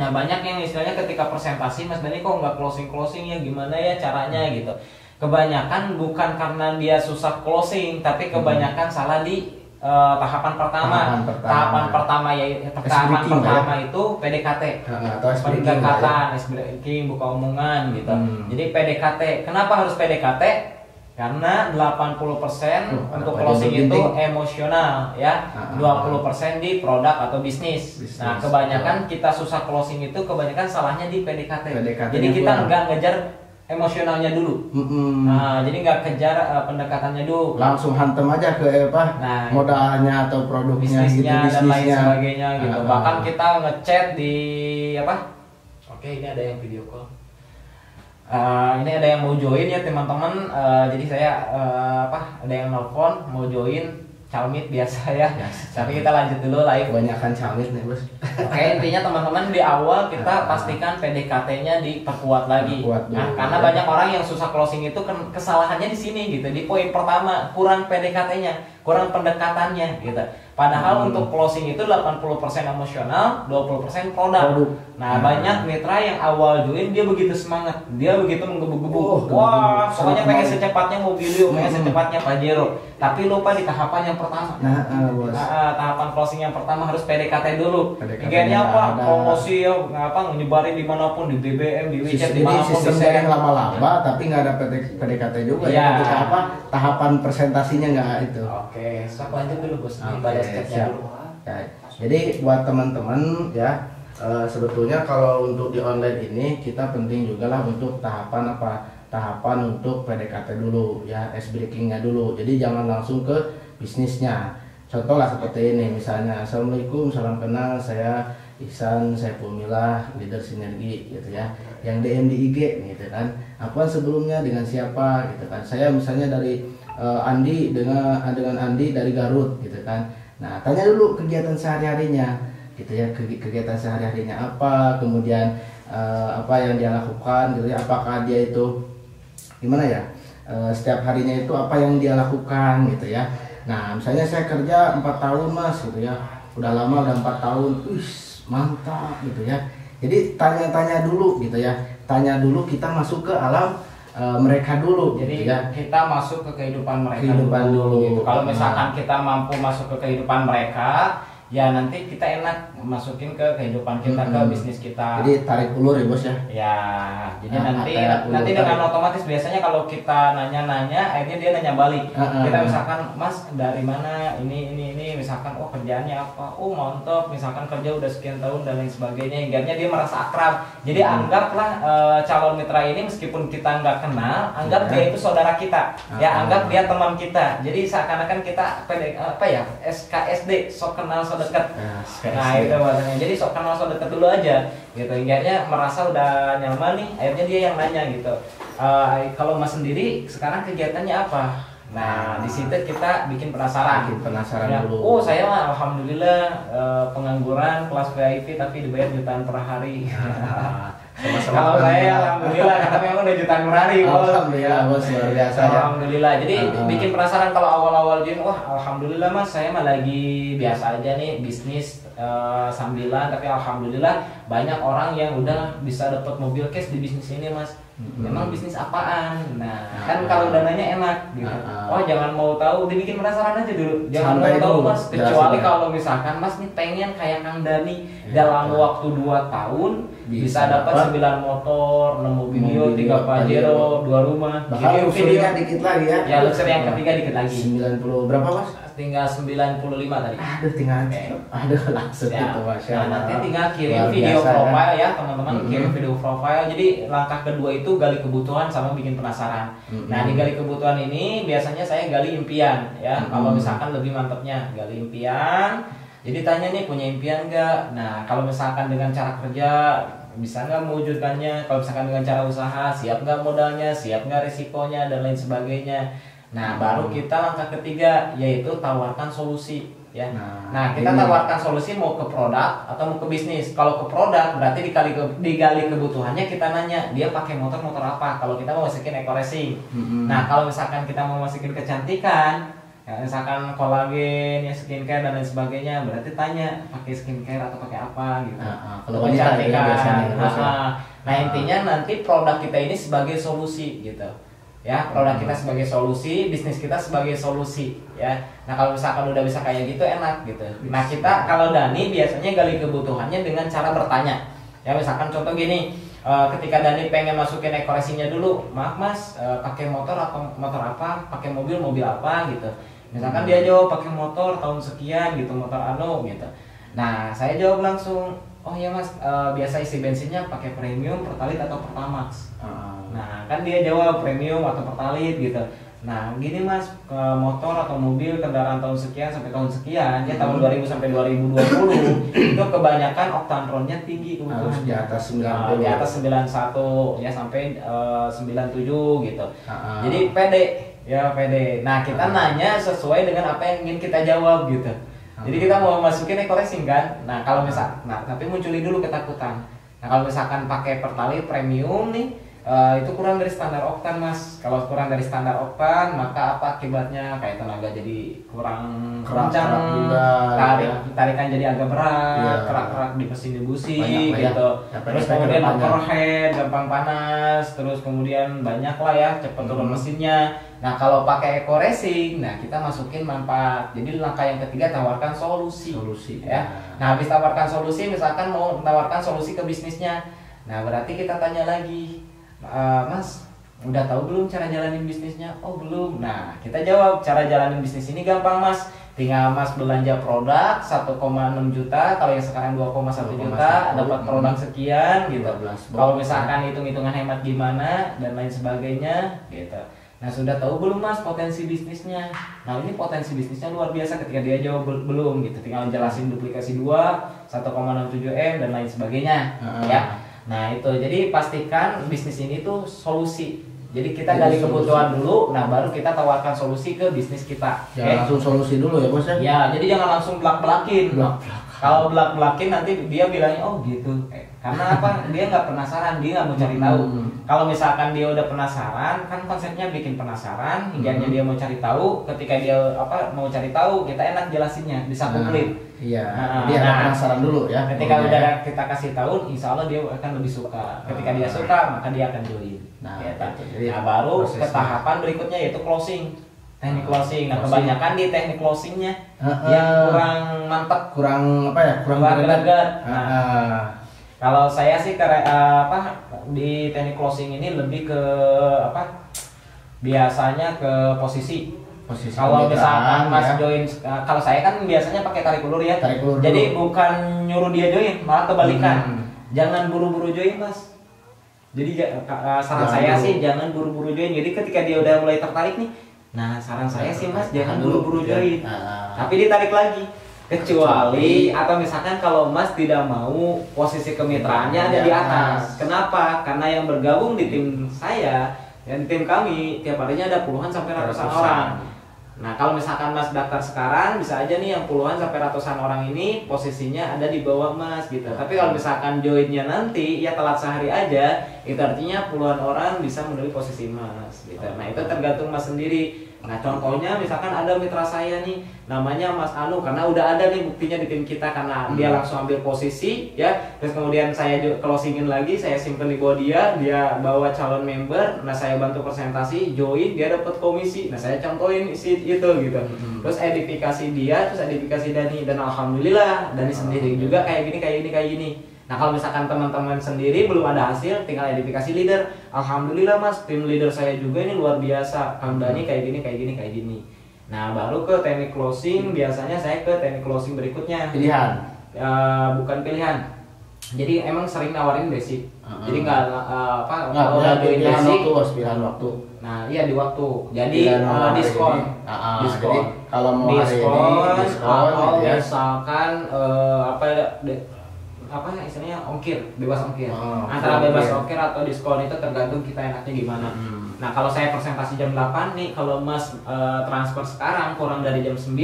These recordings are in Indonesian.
Nah banyak yang istilahnya ketika presentasi Mas Dani kok nggak closing ya, gimana ya caranya gitu. Kebanyakan bukan karena dia susah closing, tapi kebanyakan salah di tahapan pertama. Tahapan pertama itu PDKT, pendekatan, speaking, buka omongan gitu. Jadi PDKT, kenapa harus PDKT? Karena 80% untuk closing itu emosional ya, 20% di produk atau bisnis. Nah kebanyakan kita susah closing itu kebanyakan salahnya di PDKT. Jadi kita nggak ngejar emosionalnya dulu. Nah jadi nggak kejar pendekatannya dulu. Langsung hantem aja ke modalnya atau produknya, bisnisnya dan lain sebagainya gitu. Bahkan kita ngechat di apa? Oke ini ada yang video call. Ini ada yang mau join ya teman-teman, jadi saya ada yang nelfon mau join Calmit biasa ya. Tapi kita lanjut dulu live. Kebanyakan Calmit nih bos. Oke intinya teman-teman di awal kita pastikan PDKT-nya diperkuat lagi. Nah karena banyak orang yang susah closing itu kesalahannya di sini gitu. Di poin pertama kurang PDKT-nya, kurang pendekatannya gitu. Padahal untuk closing itu 80% emosional, 20% produk. Nah banyak mitra yang awal join dia begitu semangat, dia begitu menggebu-gebu. Wah, pokoknya pengen secepatnya Mobilio, pengen secepatnya Pajero. Tapi lupa di tahapan yang pertama. Tahapan closing yang pertama harus PDKT dulu. Ingatnya apa? Promosi ya, nyebarin dimanapun, di BBM, di WeChat, dimanapun. Sistem yang lama-lama, tapi nggak ada PDKT juga. Ya. Tahapan presentasinya nggak itu. Oke, lanjut dulu bos. Siap. Ya, jadi buat teman-teman ya sebetulnya kalau untuk di online ini kita penting juga lah untuk tahapan untuk PDKT dulu ya, ice breakingnya dulu. Jadi jangan langsung ke bisnisnya. Contoh lah seperti ini misalnya, Assalamualaikum, salam kenal, saya Ihsan, saya Pumilah, leader sinergi gitu ya. Yang DM di IG gitu kan. Apa sebelumnya dengan siapa gitu kan. Saya misalnya dari Andi dengan Andi dari Garut gitu kan. Nah, tanya dulu kegiatan sehari-harinya, gitu ya, kegiatan sehari-harinya apa, kemudian apa yang dia lakukan, gitu ya, apakah dia itu gimana ya, setiap harinya itu apa yang dia lakukan, gitu ya. Nah, misalnya saya kerja 4 tahun mas, gitu ya, udah lama, udah 4 tahun, mantap, gitu ya. Jadi tanya-tanya dulu, gitu ya, tanya dulu, kita masuk ke alam mereka dulu. Jadi gitu ya. kita masuk ke kehidupan mereka dulu. Gitu. Kalau misalkan kita mampu masuk ke kehidupan mereka, ya nanti kita enak masukin ke kehidupan kita, ke bisnis kita. Jadi tarik ulur ya bos ya. Ya, jadi nanti dengan otomatis biasanya kalau kita nanya-nanya, akhirnya dia nanya balik. Kita misalkan, Mas dari mana? Ini misalkan, oh kerjaannya apa? Oh mantap, misalkan kerja udah sekian tahun dan lain sebagainya. Hingga dia merasa akrab. Jadi anggaplah calon mitra ini meskipun kita nggak kenal, anggap dia itu saudara kita. Ya, anggap dia teman kita. Jadi seakan-akan kita SKSD, sok kenal sok dekat. Nah itu bahasanya. Jadi sok kenal sok dekat dulu aja gitu. Hingga merasa udah nyaman nih, akhirnya dia yang nanya gitu. Kalau Mas sendiri sekarang kegiatannya apa? Nah di situ kita bikin penasaran. Ya, dulu. Oh saya mah alhamdulillah pengangguran kelas VIP tapi dibayar jutaan per hari. Kalau saya alhamdulillah karena memang udah jutaan per hari. Alhamdulillah bos, luar biasa ya. Alhamdulillah. Jadi bikin penasaran kalau awal-awal join, wah alhamdulillah mas saya mah lagi biasa aja nih bisnis sambilan, tapi alhamdulillah banyak orang yang udah bisa dapat mobil cash di bisnis ini mas. Memang bisnis apaan? Nah, kan kalau dananya enak gitu. Oh, jangan mau tahu, dibikin penasaran aja dulu. Jangan mau tahu mas, kecuali kalau misalkan mas nih pengen kayak Kang Dani dalam waktu 2 tahun bisa dapat 9 motor, 6 mobil, 3 Pajero, 2 rumah. Bahkan luxury-nya dikit lagi ya. Ya, luxury yang ketiga dikit lagi. 90 berapa mas? Tinggal 95 tadi. Aduh langsung ya. Itu masya Allah. Nah, nanti tinggal kirim video profile ya teman-teman, kirim video profile. Jadi langkah kedua itu gali kebutuhan sama bikin penasaran. Nah di gali kebutuhan ini biasanya saya gali impian ya. Kalau misalkan lebih mantepnya gali impian. Jadi tanya nih punya impian nggak? Nah kalau misalkan dengan cara kerja bisa nggak mewujudkannya? Kalau misalkan dengan cara usaha siap nggak modalnya, siap nggak risikonya dan lain sebagainya. Nah baru kita langkah ketiga yaitu tawarkan solusi ya. Nah kita tawarkan solusi mau ke produk atau mau ke bisnis. Kalau ke produk berarti digali kebutuhannya, kita nanya dia pakai motor apa. Kalau kita mau masukin eco racing. Nah kalau misalkan kita mau masukin kecantikan, misalkan kolagen, ya skincare dan lain sebagainya, berarti tanya pakai skincare atau pakai apa gitu. Kalau wanita ya biasanya. Nah intinya nanti produk kita ini sebagai solusi gitu. Ya, produk kita sebagai solusi, bisnis kita sebagai solusi ya. Nah kalau misalkan udah bisa kayak gitu enak gitu. Nah kita kalau Dani biasanya gali kebutuhannya dengan cara bertanya. Ya misalkan contoh gini, ketika Dani pengen masukin ekoresinya dulu, maaf mas, pakai motor atau motor apa, pakai mobil apa gitu. Misalkan dia jawab pakai motor tahun sekian gitu, motor anu gitu. Nah saya jawab langsung, oh ya mas, biasa isi bensinnya pakai premium, pertalite atau pertamax. Nah kan dia jawab premium atau pertalite gitu. Nah gini mas, motor atau mobil kendaraan tahun sekian sampai tahun sekian, ya tahun 2000 sampai 2020 itu kebanyakan oktanronnya tinggi kebutuhan. Harus di atas 90. Di atas 91 ya sampai 97 gitu. Jadi pede ya pede. Nah kita nanya sesuai dengan apa yang ingin kita jawab gitu. Jadi kita mau masukin eco-racing kan. Nah kalau misal, tapi munculin dulu ketakutan. Nah kalau misalkan pakai pertalite premium nih, itu kurang dari standar oktan mas. Kalau kurang dari standar oktan, maka apa akibatnya? Kayak tenaga jadi kurang kencang, tarikan jadi agak berat, kerak-kerak di mesin dibusi gitu. Terus kemudian overhead, gampang panas, terus kemudian banyak lah ya cepet turun mesinnya. Nah kalau pakai eco-racing, nah kita masukin manfaat. Jadi langkah yang ketiga tawarkan solusi. Ya. Nah habis tawarkan solusi, misalkan mau tawarkan solusi ke bisnisnya. Nah berarti kita tanya lagi, mas, udah tahu belum cara jalanin bisnisnya? Oh belum. Nah kita jawab, cara jalanin bisnis ini gampang mas. Tinggal mas belanja produk 1,6 juta, kalau yang sekarang 2,1 juta, dapat produk sekian gitu. Kalau misalkan hitung-hitungan hemat gimana dan lain sebagainya gitu. Nah sudah tahu belum mas potensi bisnisnya? Nah ini potensi bisnisnya luar biasa. Ketika dia jawab belum gitu, tinggal jelasin duplikasi 2, 1,67 M dan lain sebagainya ya. Nah itu, jadi pastikan bisnis ini tuh solusi. Jadi kita gali kebutuhan dulu, nah baru kita tawarkan solusi ke bisnis kita. Jangan langsung solusi dulu ya bos ya? Ya, jadi jangan langsung belak-belakin. Kalau belak-belakin nanti dia bilangnya oh gitu. Karena apa? Dia nggak penasaran, dia nggak mau cari tahu. Kalau misalkan dia udah penasaran, kan konsepnya bikin penasaran, hingga dia mau cari tahu. Ketika dia mau cari tahu, kita enak jelasinnya, bisa komplit. Iya. Dia penasaran dulu ya. Ketika udah kita kasih tahu, insya Allah dia akan lebih suka. Ketika dia suka, maka dia akan join. Nah baru ke tahapan berikutnya yaitu closing. Teknik closing. Nah kebanyakan di teknik closingnya yang kurang mantap, kurang apa ya? Kurang greget. Kalau saya sih di teknik closing ini lebih ke biasanya ke posisi. Kalau misalkan mas join, kalau saya kan biasanya pakai tarik ulur ya. Jadi bukan nyuruh dia join, malah kebalikan. Jangan buru-buru join mas. Jadi saran saya sih jangan buru-buru join. Jadi ketika dia udah mulai tertarik nih, nah saran saya sih mas jangan buru-buru join. Tapi ditarik lagi. Kecuali atau misalkan kalau mas tidak mau posisi kemitraannya ada di atas. Kenapa? Karena yang bergabung di tim saya dan tim kami tiap harinya ada puluhan sampai ratusan orang. Nah kalau misalkan mas daftar sekarang, bisa aja nih yang puluhan sampai ratusan orang ini posisinya ada di bawah mas gitu. Tapi kalau misalkan joinnya nanti ya telat sehari aja, itu artinya puluhan orang bisa menuju posisi mas gitu. Nah itu tergantung mas sendiri. Nah contohnya misalkan ada mitra saya nih namanya Mas Anu, karena udah ada nih buktinya di tim kita, karena dia langsung ambil posisi ya. Terus kemudian saya closingin lagi, saya simpen di bawah dia bawa calon member. Nah saya bantu presentasi, join, dia dapat komisi. Nah saya contohin isi itu gitu. Terus edifikasi dia, terus edifikasi Dani, dan alhamdulillah Dani sendiri juga kayak gini. Nah kalau misalkan teman-teman sendiri belum ada hasil, tinggal edifikasi leader. Alhamdulillah mas, tim leader saya juga ini luar biasa. Kang Dani kayak gini. Nah baru ke teknik closing, biasanya saya ke teknik closing berikutnya. Pilihan? Bukan pilihan. Jadi emang sering nawarin basic. Jadi nggak pilihan waktu. Nah iya di waktu. Jadi diskon. Jadi kalau mau hari ini atau misalkan istilahnya ongkir, bebas ongkir. Antara bebas ongkir atau diskon itu tergantung kita enaknya gimana. Nah kalau saya presentasi jam 8 nih, kalau mas transfer sekarang kurang dari jam 9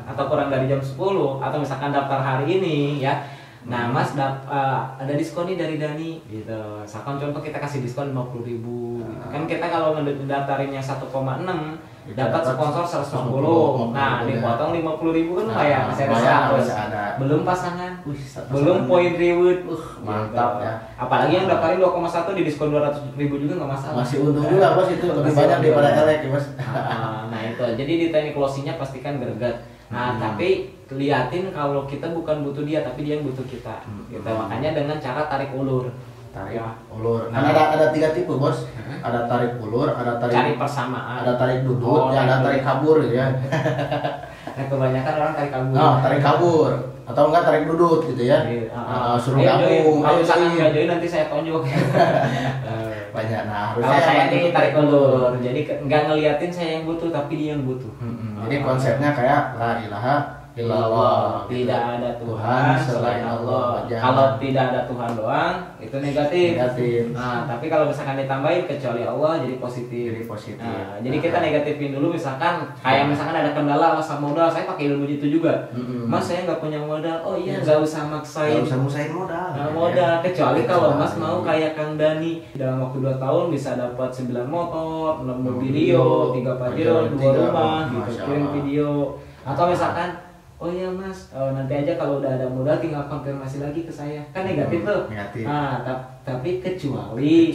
atau kurang dari jam 10 atau misalkan daftar hari ini ya, nah mas ada diskon nih dari Dani gitu. Misalkan contoh kita kasih diskon 50.000 gitu. Kan kita kalau mendaftarinnya 1,6 dapat sponsor 150. Nah, dipotong 50.000 kan lumayan, masih ada 100. Belum pasangan, belum poin reward. Mantap ya. Apalagi yang daftarin 2,1 di diskon 200.000 juga nggak masalah. Masih untung juga bos, itu lebih banyak daripada elek ya bos. Nah itu, jadi di teknik closingnya pastikan greget. Nah tapi liatin kalau kita bukan butuh dia, tapi dia yang butuh kita. Gitu. Makanya dengan cara tarik ulur. Tarik ulur. Kan ada 3 tipe bos. Ada tarik ulur, ada tarik cari persamaan, ada tarik duduk, ada tarik kabur ya. Nah kebanyakan orang tarik kabur. Oh, tarik kabur atau enggak tarik duduk gitu ya. Suruh gabung. Kalau misalkan nggak join nanti saya tonjok. Banyak. Nah harusnya kalau saya ini tarik ulur. Jadi nggak ngeliatin saya yang butuh, tapi dia yang butuh. Jadi konsepnya kayak la ilaha illallah, tidak ada Tuhan selain Allah. Kalau tidak ada Tuhan doang itu negatif. Nah, tapi kalau misalkan ditambahin kecuali Allah jadi positif. Nah, jadi kita negatifin dulu, misalkan kayak misalkan ada kendala alasan modal, saya pakai ilmu itu juga. Mas saya nggak punya modal. Oh iya, nggak usah maksain. Nggak usah maksain modal. Modal kecuali kalau Mas mau kayak Kang Dani dalam waktu 2 tahun bisa dapat 9 motor, 6 mobil Rio, 3 Pajero, 2 rumah, gitu kirim video. Atau misalkan oh iya Mas, nanti aja kalau udah ada modal tinggal konfirmasi lagi ke saya. Kan negatif tuh. Nah, tapi kecuali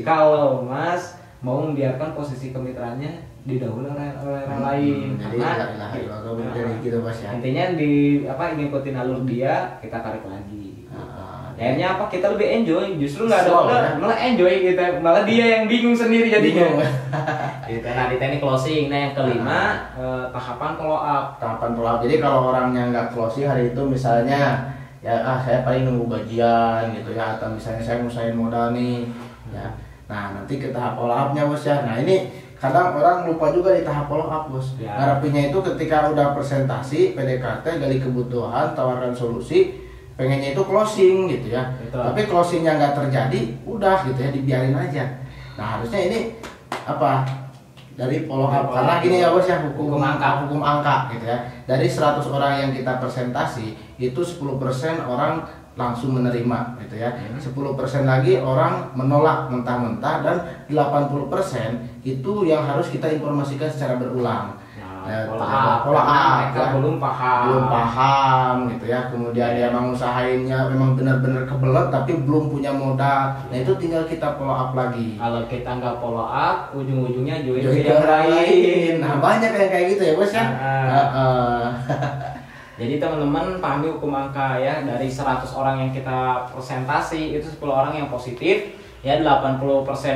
kalau Mas mau membiarkan posisi kemitraannya didahului oleh orang lain. Jadi gitu Mas ya. Intinya ngikutin alur dia, kita tarik lagi. Akhirnya kita lebih enjoy, justru nggak ada modal, malah enjoy kita, malah dia yang bingung sendiri jadinya. Gitu. Nah di teknik closing, nah yang kelima tahapan follow up. Jadi kalau orangnya nggak closing hari itu misalnya ya saya paling nunggu gajian gitu ya, atau misalnya saya ngusahain modal nih ya. Nah nanti ke tahap follow upnya bos ya. Nah ini kadang orang lupa juga di tahap follow up bos. Ngarepinnya itu ketika udah presentasi PDKT, gali kebutuhan, tawarkan solusi, pengennya itu closing gitu ya. Tapi closingnya nggak terjadi, udah gitu ya, dibiarin aja. Nah harusnya ini dari follow up, karena gini ya bos ya, hukum angka gitu ya. Dari 100 orang yang kita presentasi itu 10% orang langsung menerima gitu ya. 10% lagi orang menolak mentah-mentah, dan 80% itu yang harus kita informasikan secara berulang. Pola A mereka belum paham gitu ya. Kemudian dia emang usahainnya memang benar-benar kebelet tapi belum punya modal. Nah itu tinggal kita follow up lagi. Kalau kita nggak follow up, ujung-ujungnya join yang lain. Nah banyak yang kayak gitu ya bos ya. Jadi teman-teman pahami hukum angka ya. Dari 100 orang yang kita presentasi itu 10 orang yang positif. Ya 80%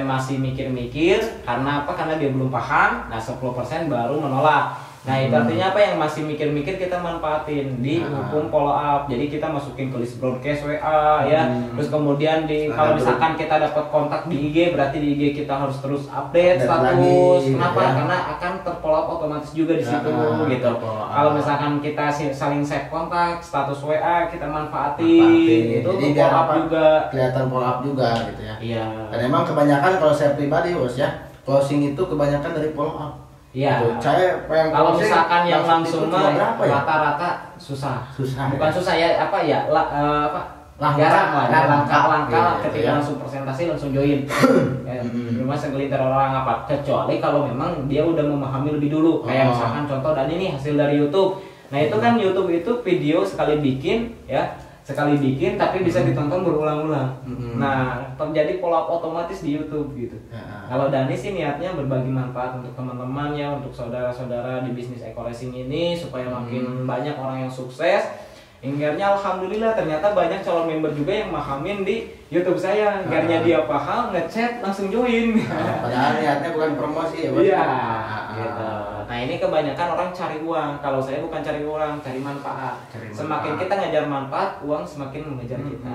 masih mikir-mikir, karena apa? Karena dia belum paham. Nah 10% baru menolak. Nah itu artinya apa? Yang masih mikir-mikir kita manfaatin di hukum follow up. Jadi kita masukin ke list broadcast WA ya. Terus kemudian kalau misalkan kita dapat kontak di IG, berarti di IG kita harus terus update status. Kenapa? Ya. Karena akan terfollow up otomatis juga di situ gitu. Kalau misalkan kita saling save kontak, status WA kita manfaatin. Itu jadi follow up juga. Kelihatan follow up juga gitu ya. Iya. Dan emang kebanyakan kalau saya pribadi bos ya, closing itu kebanyakan dari follow up. Iya. Saya kalau misalkan yang langsung mah rata-rata susah. Bukan susah ya, langkah ketika langsung presentasi langsung join. Cuma segelintir orang kecuali kalau memang dia udah memahami lebih dulu. Kayak misalkan contoh dan ini hasil dari YouTube. Nah itu kan YouTube itu video sekali bikin tapi bisa ditonton berulang-ulang. Nah terjadi follow up otomatis di YouTube gitu. Kalau Dani sih niatnya berbagi manfaat untuk teman-teman ya, untuk saudara-saudara di bisnis eco racing ini supaya makin banyak orang yang sukses. Hinggarnya alhamdulillah ternyata banyak calon member juga yang mahamin di YouTube saya. Hinggarnya dia paham, ngechat langsung join. Padahal niatnya bukan promosi ya bos. Iya. Gitu. Nah ini kebanyakan orang cari uang. Kalau saya bukan cari uang, cari manfaat. Semakin kita ngejar manfaat, uang semakin mengejar kita.